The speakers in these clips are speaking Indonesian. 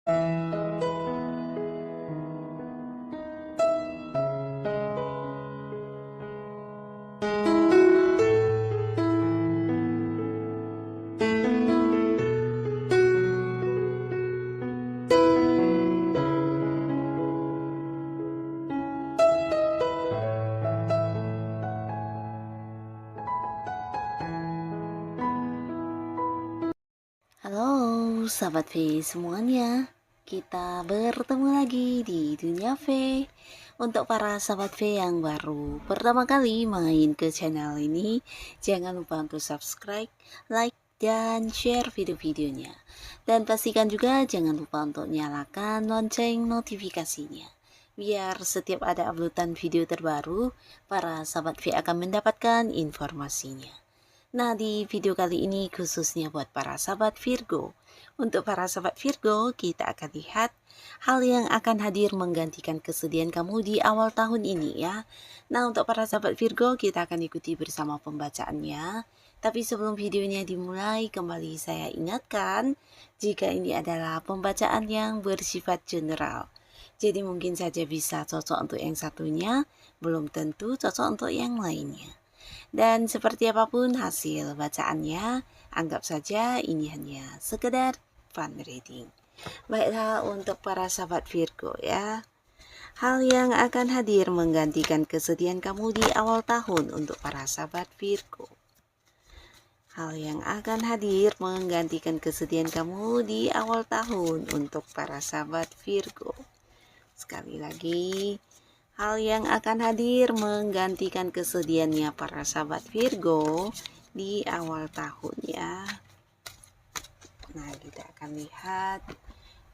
Halo, sahabat V semuanya. Kita bertemu lagi di Dunia V. Untuk para sahabat V yang baru pertama kali main ke channel ini, jangan lupa untuk subscribe, like, dan share video-videonya. Dan pastikan juga jangan lupa untuk nyalakan lonceng notifikasinya. Biar setiap ada uploadan video terbaru, para sahabat V akan mendapatkan informasinya. Nah, di video kali ini khususnya buat para sahabat Virgo. Untuk para sahabat Virgo, kita akan lihat hal yang akan hadir menggantikan kesedihan kamu di awal tahun ini ya. Nah, untuk para sahabat Virgo, kita akan ikuti bersama pembacaannya. Tapi sebelum videonya dimulai, kembali saya ingatkan, jika ini adalah pembacaan yang bersifat general. Jadi mungkin saja bisa cocok untuk yang satunya, belum tentu cocok untuk yang lainnya. Dan seperti apapun hasil bacaannya, anggap saja ini hanya sekedar fun reading. Baiklah, untuk para sahabat Virgo ya, hal yang akan hadir menggantikan kesedihan kamu di awal tahun untuk para sahabat Virgo. Hal yang akan hadir menggantikan kesedihan kamu di awal tahun untuk para sahabat Virgo. Sekali lagi, hal yang akan hadir menggantikan kesedihannya para sahabat Virgo di awal tahun ya. Nah, kita akan lihat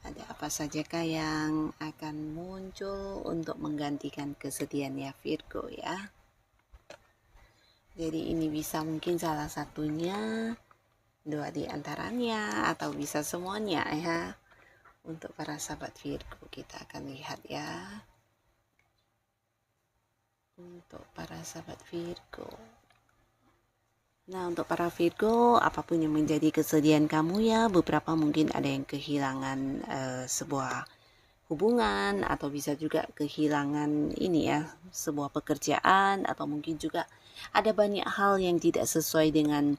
ada apa sajakah yang akan muncul untuk menggantikan kesedihannya Virgo ya. Jadi ini bisa mungkin salah satunya, dua di antaranya, atau bisa semuanya ya. Untuk para sahabat Virgo kita akan lihat ya. Untuk para sahabat Virgo. Nah, untuk para Virgo, apapun yang menjadi kesedihan kamu ya, beberapa mungkin ada yang kehilangan sebuah hubungan, atau bisa juga kehilangan ini ya, sebuah pekerjaan, atau mungkin juga ada banyak hal yang tidak sesuai dengan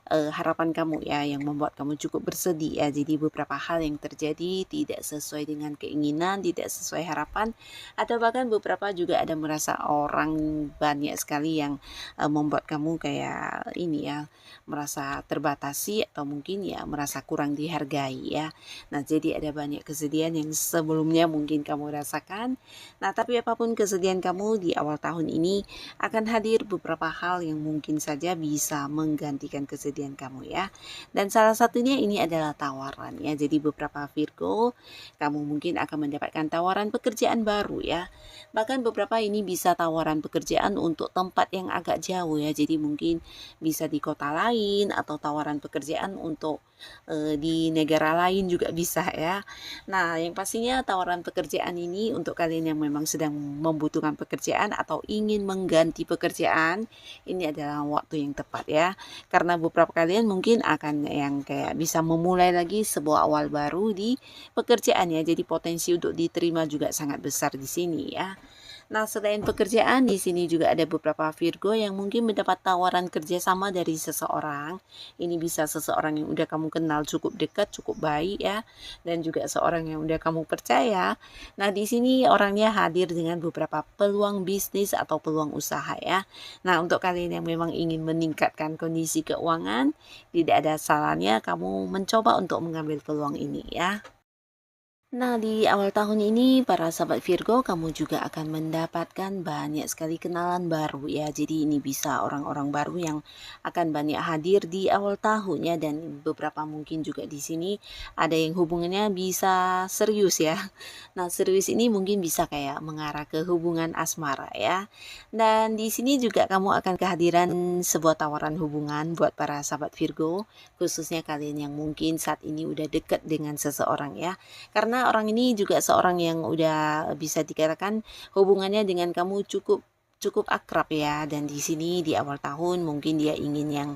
harapan kamu ya, yang membuat kamu cukup bersedih ya. Jadi beberapa hal yang terjadi tidak sesuai dengan keinginan, tidak sesuai harapan, atau bahkan beberapa juga ada merasa orang banyak sekali yang membuat kamu kayak ini ya, merasa terbatasi atau mungkin ya merasa kurang dihargai ya. Nah, jadi ada banyak kesedihan yang sebelumnya mungkin kamu rasakan. Nah, tapi apapun kesedihan kamu di awal tahun ini, akan hadir beberapa hal yang mungkin saja bisa menggantikan kesedihan kamu ya. Dan salah satunya ini adalah tawaran ya. Jadi beberapa Virgo, kamu mungkin akan mendapatkan tawaran pekerjaan baru ya. Bahkan beberapa ini bisa tawaran pekerjaan untuk tempat yang agak jauh ya. Jadi mungkin bisa di kota lain, atau tawaran pekerjaan untuk di negara lain juga bisa ya. Nah, yang pastinya tawaran pekerjaan ini untuk kalian yang memang sedang membutuhkan pekerjaan atau ingin mengganti pekerjaan, ini adalah waktu yang tepat ya. Karena beberapa kalian mungkin akan yang kayak bisa memulai lagi sebuah awal baru di pekerjaan ya. Jadi potensi untuk diterima juga sangat besar di sini ya. Nah, selain pekerjaan, di sini juga ada beberapa Virgo yang mungkin mendapat tawaran kerjasama dari seseorang. Ini bisa seseorang yang udah kamu kenal cukup dekat, cukup baik ya, dan juga seorang yang udah kamu percaya. Nah, di sini orangnya hadir dengan beberapa peluang bisnis atau peluang usaha ya. Nah, untuk kalian yang memang ingin meningkatkan kondisi keuangan, tidak ada salahnya kamu mencoba untuk mengambil peluang ini ya. Nah, di awal tahun ini para sahabat Virgo, kamu juga akan mendapatkan banyak sekali kenalan baru ya. Jadi ini bisa orang-orang baru yang akan banyak hadir di awal tahun ya, dan beberapa mungkin juga di sini ada yang hubungannya bisa serius ya. Nah, serius ini mungkin bisa kayak mengarah ke hubungan asmara ya. Dan di sini juga kamu akan kehadiran sebuah tawaran hubungan buat para sahabat Virgo, khususnya kalian yang mungkin saat ini udah dekat dengan seseorang ya. Karena orang ini juga seorang yang udah bisa dikatakan hubungannya dengan kamu cukup cukup akrab ya, dan di sini di awal tahun mungkin dia ingin yang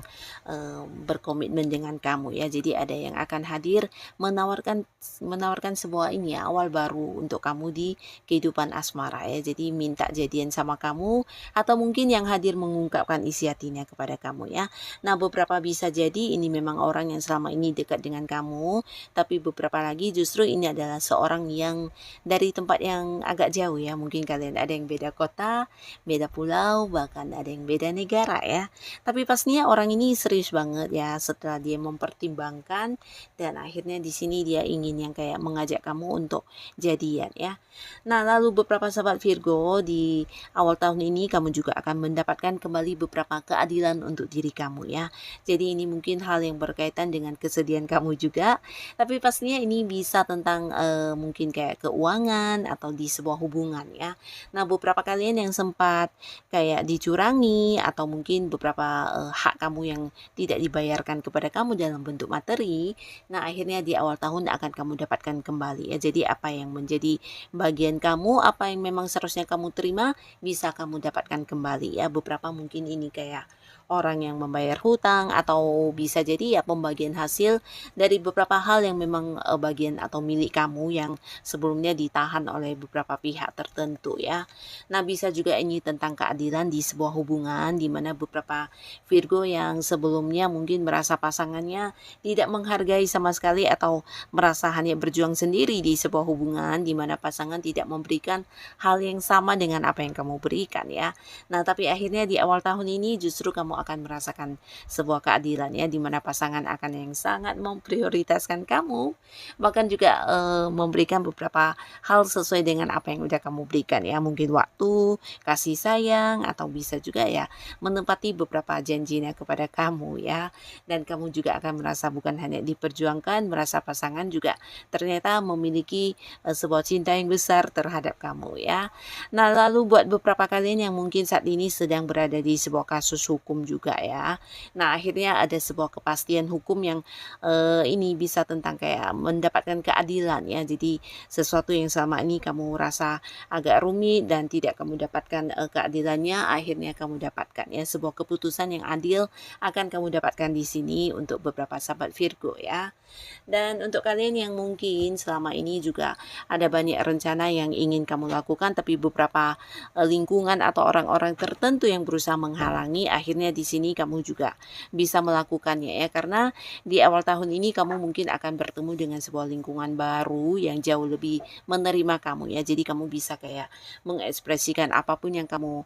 berkomitmen dengan kamu ya. Jadi ada yang akan hadir menawarkan menawarkan sebuah ini ya, awal baru untuk kamu di kehidupan asmara ya. Jadi minta jadian sama kamu, atau mungkin yang hadir mengungkapkan isi hatinya kepada kamu ya. Nah, beberapa bisa jadi ini memang orang yang selama ini dekat dengan kamu, tapi beberapa lagi justru ini adalah seorang yang dari tempat yang agak jauh ya. Mungkin kalian ada yang beda kota, beda pulau, bahkan ada yang beda negara ya. Tapi pastinya orang ini serius banget ya setelah dia mempertimbangkan, dan akhirnya di sini dia ingin yang kayak mengajak kamu untuk jadian ya. Nah, lalu beberapa sahabat Virgo, di awal tahun ini kamu juga akan mendapatkan kembali beberapa keadilan untuk diri kamu ya. Jadi ini mungkin hal yang berkaitan dengan kesedihan kamu juga, tapi pastinya ini bisa tentang mungkin kayak keuangan atau di sebuah hubungan ya. Nah, beberapa kalian yang sempat kayak dicurangi, atau mungkin beberapa hak kamu yang tidak dibayarkan kepada kamu dalam bentuk materi, nah akhirnya di awal tahun akan kamu dapatkan kembali ya. Jadi apa yang menjadi bagian kamu, apa yang memang seharusnya kamu terima, bisa kamu dapatkan kembali ya. Beberapa mungkin ini kayak orang yang membayar hutang, atau bisa jadi ya pembagian hasil dari beberapa hal yang memang bagian atau milik kamu yang sebelumnya ditahan oleh beberapa pihak tertentu ya. Nah, bisa juga ini tentang keadilan di sebuah hubungan, di mana beberapa Virgo yang sebelumnya mungkin merasa pasangannya tidak menghargai sama sekali, atau merasa hanya berjuang sendiri di sebuah hubungan, di mana pasangan tidak memberikan hal yang sama dengan apa yang kamu berikan ya. Nah, tapi akhirnya di awal tahun ini justru kamu akan merasakan sebuah keadilan ya, di mana pasangan akan yang sangat memprioritaskan kamu, bahkan juga memberikan beberapa hal sesuai dengan apa yang udah kamu berikan ya. Mungkin waktu, kasih sayang, atau bisa juga ya menempati beberapa janjinya kepada kamu ya. Dan kamu juga akan merasa bukan hanya diperjuangkan, merasa pasangan juga ternyata memiliki sebuah cinta yang besar terhadap kamu ya. Nah, lalu buat beberapa kalian yang mungkin saat ini sedang berada di sebuah kasus hukum juga ya. Nah, akhirnya ada sebuah kepastian hukum yang ini bisa tentang kayak mendapatkan keadilan ya. Jadi sesuatu yang selama ini kamu rasa agak rumit dan tidak kamu dapatkan keadilannya, akhirnya kamu dapatkan ya. Sebuah keputusan yang adil akan kamu dapatkan di sini untuk beberapa sahabat Virgo ya. Dan untuk kalian yang mungkin selama ini juga ada banyak rencana yang ingin kamu lakukan, tapi beberapa lingkungan atau orang-orang tertentu yang berusaha menghalangi, akhirnya di sini kamu juga bisa melakukannya ya. Karena di awal tahun ini kamu mungkin akan bertemu dengan sebuah lingkungan baru yang jauh lebih menerima kamu ya. Jadi kamu bisa kayak mengekspresikan apapun yang kamu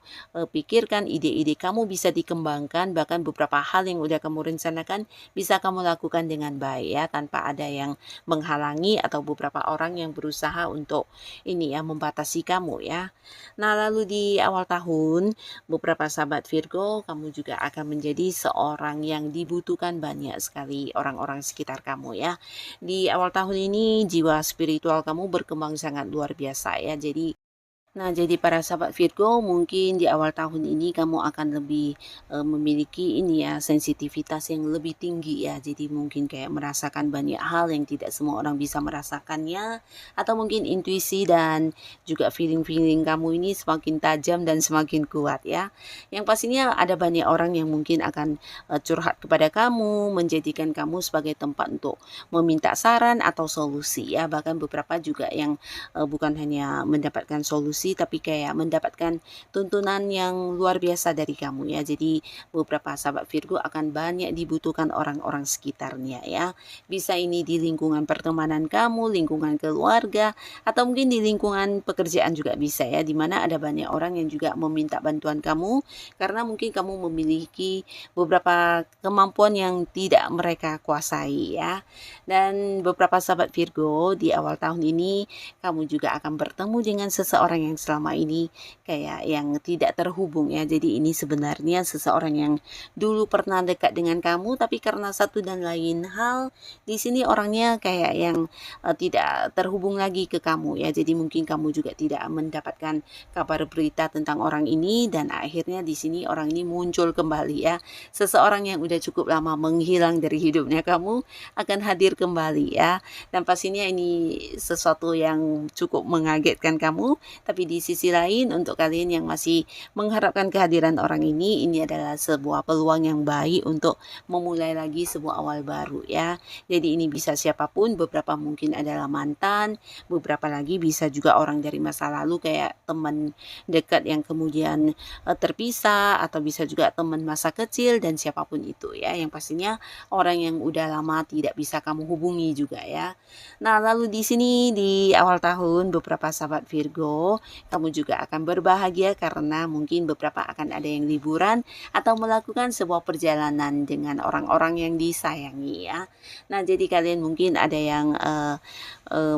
pikirkan, ide-ide kamu bisa dikembangkan, bahkan beberapa hal yang udah kamu rencanakan bisa kamu lakukan dengan baik ya, tanpa ada yang menghalangi atau beberapa orang yang berusaha untuk ini ya membatasi kamu ya. Nah, lalu di awal tahun beberapa sahabat Virgo, kamu juga akan menjadi seorang yang dibutuhkan banyak sekali orang-orang sekitar kamu ya. Di awal tahun ini jiwa spiritual kamu berkembang sangat luar biasa ya. Jadi para sahabat Virgo, mungkin di awal tahun ini kamu akan lebih memiliki ini ya, sensitivitas yang lebih tinggi ya. Jadi mungkin kayak merasakan banyak hal yang tidak semua orang bisa merasakannya, atau mungkin intuisi dan juga feeling-feeling kamu ini semakin tajam dan semakin kuat ya. Yang pastinya ada banyak orang yang mungkin akan curhat kepada kamu, menjadikan kamu sebagai tempat untuk meminta saran atau solusi ya. Bahkan beberapa juga yang bukan hanya mendapatkan solusi, tapi kayak mendapatkan tuntunan yang luar biasa dari kamu ya. Jadi beberapa sahabat Virgo akan banyak dibutuhkan orang-orang sekitarnya ya. Bisa ini di lingkungan pertemanan kamu, lingkungan keluarga, atau mungkin di lingkungan pekerjaan juga bisa ya, dimana ada banyak orang yang juga meminta bantuan kamu karena mungkin kamu memiliki beberapa kemampuan yang tidak mereka kuasai ya. Dan beberapa sahabat Virgo, di awal tahun ini kamu juga akan bertemu dengan seseorang yang selama ini kayak yang tidak terhubung ya. Jadi ini sebenarnya seseorang yang dulu pernah dekat dengan kamu, tapi karena satu dan lain hal di sini orangnya kayak yang tidak terhubung lagi ke kamu ya. Jadi mungkin kamu juga tidak mendapatkan kabar berita tentang orang ini, dan akhirnya di sini orang ini muncul kembali ya. Seseorang yang udah cukup lama menghilang dari hidupnya kamu akan hadir kembali ya. Dan pastinya ini sesuatu yang cukup mengagetkan kamu, tapi Tapi di sisi lain untuk kalian yang masih mengharapkan kehadiran orang ini adalah sebuah peluang yang baik untuk memulai lagi sebuah awal baru ya. Jadi ini bisa siapapun, beberapa mungkin adalah mantan, beberapa lagi bisa juga orang dari masa lalu kayak teman dekat yang kemudian terpisah, atau bisa juga teman masa kecil dan siapapun itu ya. Yang pastinya orang yang udah lama tidak bisa kamu hubungi juga ya. Nah, lalu di sini di awal tahun beberapa sahabat Virgo, kamu juga akan berbahagia karena mungkin beberapa akan ada yang liburan atau melakukan sebuah perjalanan dengan orang-orang yang disayangi ya. Nah, jadi kalian mungkin ada yang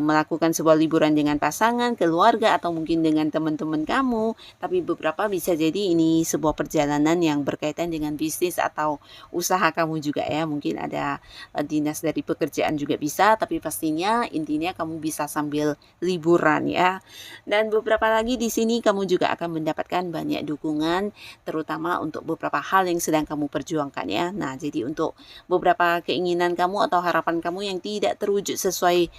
melakukan sebuah liburan dengan pasangan, keluarga, atau mungkin dengan teman-teman kamu. Tapi beberapa bisa jadi ini sebuah perjalanan yang berkaitan dengan bisnis atau usaha kamu juga ya. Mungkin ada dinas dari pekerjaan juga bisa, tapi pastinya intinya kamu bisa sambil liburan ya. Dan beberapa lagi di sini kamu juga akan mendapatkan banyak dukungan, terutama untuk beberapa hal yang sedang kamu perjuangkan ya. Nah, jadi untuk beberapa keinginan kamu atau harapan kamu yang tidak terwujud sesuai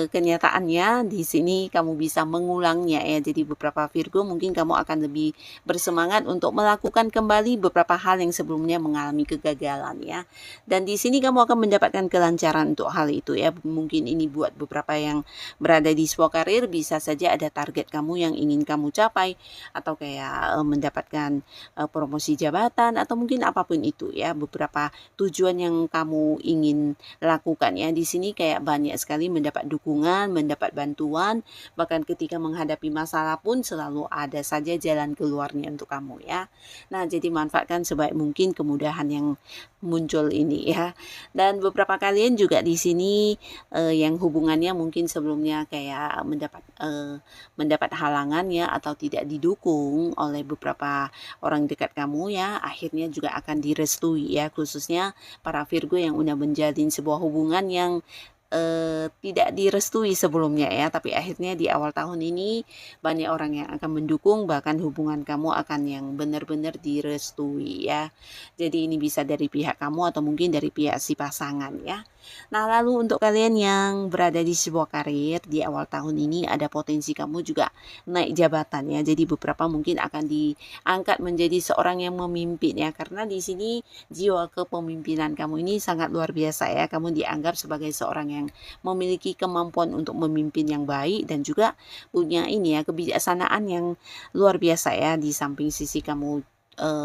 kenyataannya, di sini kamu bisa mengulangnya ya. Jadi beberapa Virgo mungkin kamu akan lebih bersemangat untuk melakukan kembali beberapa hal yang sebelumnya mengalami kegagalan ya. Dan di sini kamu akan mendapatkan kelancaran untuk hal itu ya. Mungkin ini buat beberapa yang berada di sebuah karir, bisa saja ada target kamu yang ingin kamu capai, atau kayak mendapatkan promosi jabatan, atau mungkin apapun itu ya. Beberapa tujuan yang kamu ingin lakukan ya. Di sini kayak banyak sekali mendapat dukungan, mendapat bantuan, bahkan ketika menghadapi masalah pun selalu ada saja jalan keluarnya untuk kamu ya. Nah, jadi manfaatkan sebaik mungkin kemudahan yang muncul ini ya. Dan beberapa kalian juga di sini yang hubungannya mungkin sebelumnya kayak mendapat halangan ya, atau tidak didukung oleh beberapa orang dekat kamu ya, akhirnya juga akan direstui ya, khususnya para Virgo yang udah menjalin sebuah hubungan yang tidak direstui sebelumnya ya, tapi akhirnya di awal tahun ini banyak orang yang akan mendukung, bahkan hubungan kamu akan yang benar-benar direstui ya. Jadi ini bisa dari pihak kamu atau mungkin dari pihak si pasangan ya. Nah, lalu untuk kalian yang berada di sebuah karir di awal tahun ini, ada potensi kamu juga naik jabatan ya. Jadi beberapa mungkin akan diangkat menjadi seorang yang memimpin ya, karena di sini jiwa kepemimpinan kamu ini sangat luar biasa ya. Kamu dianggap sebagai seorang yang memiliki kemampuan untuk memimpin yang baik, dan juga punya ini ya, kebijaksanaan yang luar biasa ya. Di samping sisi kamu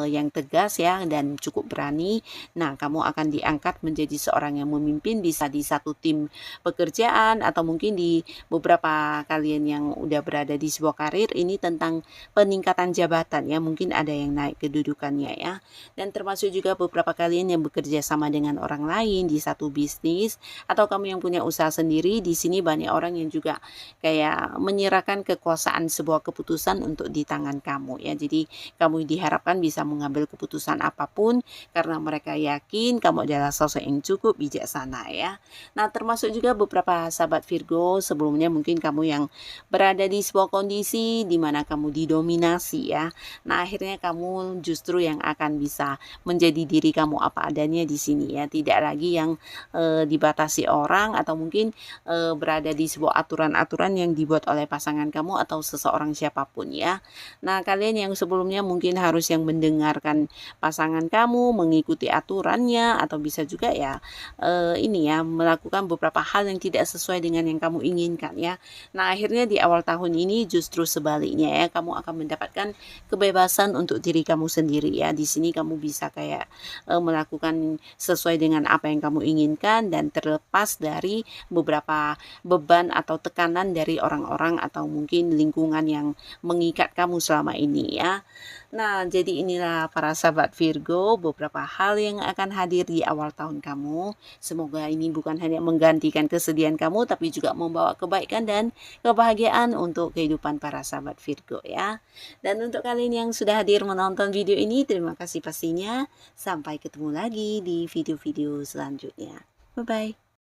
yang tegas ya dan cukup berani, nah kamu akan diangkat menjadi seorang yang memimpin, bisa di satu tim pekerjaan, atau mungkin di beberapa kalian yang udah berada di sebuah karir ini tentang peningkatan jabatan ya, mungkin ada yang naik kedudukannya ya. Dan termasuk juga beberapa kalian yang bekerja sama dengan orang lain di satu bisnis, atau kamu yang punya usaha sendiri. Di sini banyak orang yang juga kayak menyerahkan kekuasaan sebuah keputusan untuk di tangan kamu ya. Jadi kamu diharapkan bisa mengambil keputusan apapun karena mereka yakin kamu adalah sosok yang cukup bijaksana ya. Nah, termasuk juga beberapa sahabat Virgo sebelumnya mungkin kamu yang berada di sebuah kondisi di mana kamu didominasi ya. Nah, akhirnya kamu justru yang akan bisa menjadi diri kamu apa adanya di sini ya. Tidak lagi yang dibatasi orang, atau mungkin berada di sebuah aturan-aturan yang dibuat oleh pasangan kamu atau seseorang siapapun ya. Nah, kalian yang sebelumnya mungkin harus yang mendengarkan pasangan kamu, mengikuti aturannya, atau bisa juga ya ini ya, melakukan beberapa hal yang tidak sesuai dengan yang kamu inginkan ya. Nah, akhirnya di awal tahun ini justru sebaliknya ya, kamu akan mendapatkan kebebasan untuk diri kamu sendiri ya. Di sini kamu bisa kayak melakukan sesuai dengan apa yang kamu inginkan, dan terlepas dari beberapa beban atau tekanan dari orang-orang atau mungkin lingkungan yang mengikat kamu selama ini ya. Nah, jadi inilah para sahabat Virgo beberapa hal yang akan hadir di awal tahun kamu. Semoga ini bukan hanya menggantikan kesedihan kamu, tapi juga membawa kebaikan dan kebahagiaan untuk kehidupan para sahabat Virgo ya. Dan untuk kalian yang sudah hadir menonton video ini, terima kasih pastinya. Sampai ketemu lagi di video-video selanjutnya. Bye-bye.